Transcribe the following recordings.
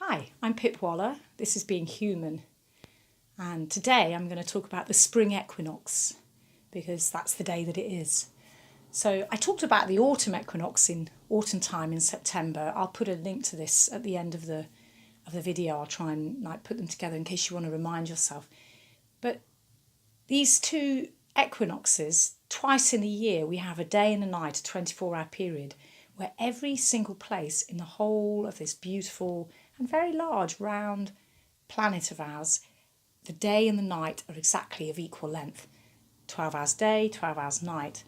Hi, I'm Pip Waller. This is Being Human. And today I'm going to talk about the Spring Equinox because that's the day that it is. So I talked about the autumn equinox in autumn time in September. I'll put a link to this at the end of the video. I'll try and put them together in case you want to remind yourself. But these two equinoxes, twice in a year, we have a day and a night, a 24-hour period, where every single place in the whole of this beautiful and very large round planet of ours, the day and the night are exactly of equal length. 12 hours day, 12 hours night.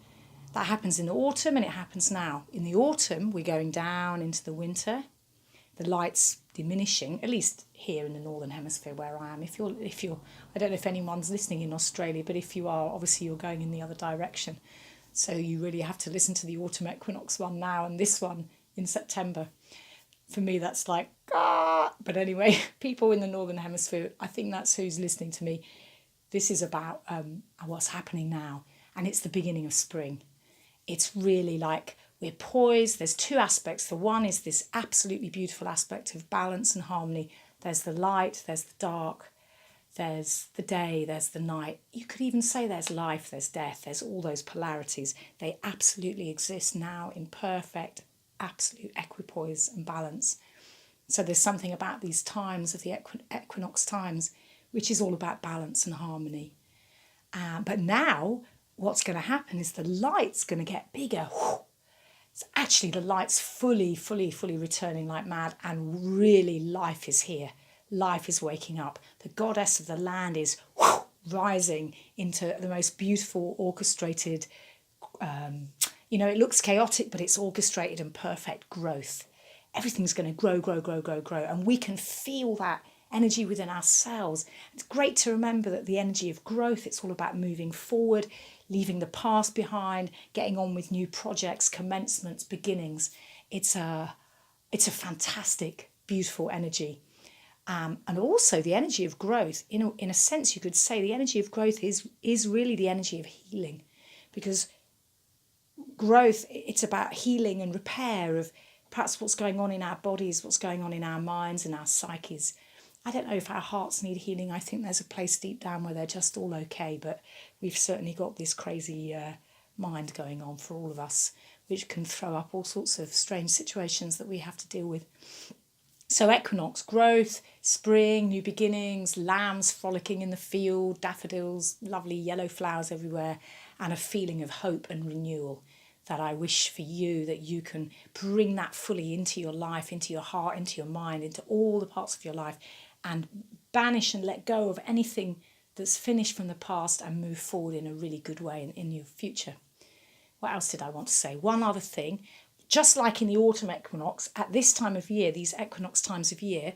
That happens in the autumn and it happens now. In the autumn, we're going down into the winter. The light's diminishing, at least here in the Northern Hemisphere where I am. If you're, I don't know if anyone's listening in Australia, but if you are, obviously you're going in the other direction. So you really have to listen to the autumn equinox one now and this one in September. For me, that's like, ah! But anyway, people in the Northern Hemisphere, I think that's who's listening to me. This is about what's happening now. And it's the beginning of spring. It's really like we're poised. There's two aspects. The one is this absolutely beautiful aspect of balance and harmony. There's the light, there's the dark, there's the day, there's the night. You could even say there's life, there's death, there's all those polarities. They absolutely exist now in perfect, absolute equipoise and balance. So there's something about these times of the equinox times which is all about balance and harmony. But now what's going to happen is the light's going to get bigger. So actually the light's fully returning like mad, and really life is here. Life is waking up. The goddess of the land is rising into the most beautiful orchestrated, it looks chaotic, but it's orchestrated and perfect growth. Everything's going to grow. And we can feel that energy within ourselves. It's great to remember that the energy of growth, it's all about moving forward, leaving the past behind, getting on with new projects, commencements, beginnings. It's a fantastic, beautiful energy. And also the energy of growth, in a sense you could say the energy of growth is really the energy of healing, because growth, it's about healing and repair of perhaps what's going on in our bodies, what's going on in our minds and our psyches. I don't know if our hearts need healing. I think there's a place deep down where they're just all okay, but we've certainly got this crazy mind going on for all of us, which can throw up all sorts of strange situations that we have to deal with. So equinox, growth, spring, new beginnings, lambs frolicking in the field, daffodils, lovely yellow flowers everywhere, and a feeling of hope and renewal that I wish for you, that you can bring that fully into your life, into your heart, into your mind, into all the parts of your life, and banish and let go of anything that's finished from the past and move forward in a really good way in your future. What else did I want to say? One other thing. Just like in the autumn equinox, at this time of year, these equinox times of year,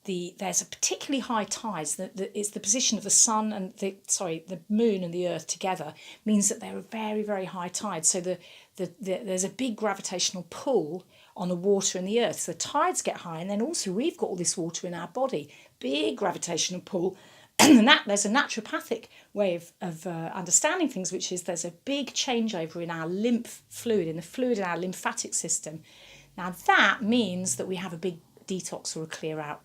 there's a particularly high tides. It's the position of the sun and the moon and the earth together means that there are very, very high tides. So there's a big gravitational pull on the water and the earth. So the tides get high, and then also we've got all this water in our body, big gravitational pull. And there's a naturopathic way of understanding things, which is there's a big changeover in our lymph fluid, in the fluid in our lymphatic system. Now that means that we have a big detox or a clear out.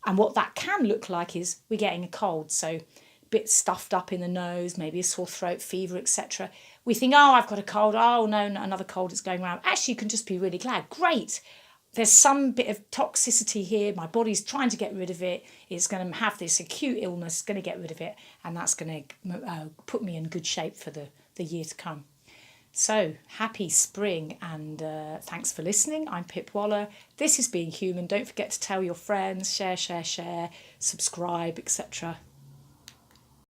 And what that can look like is we're getting a cold, so a bit stuffed up in the nose, maybe a sore throat, fever, etc. We think, oh, I've got a cold. Oh, no, another cold is going around. Actually, you can just be really glad. Great. There's some bit of toxicity here. My body's trying to get rid of it. It's going to have this acute illness, going to get rid of it. And that's going to put me in good shape for the year to come. So, happy spring, and thanks for listening. I'm Pip Waller. This is Being Human. Don't forget to tell your friends, share, subscribe, etc.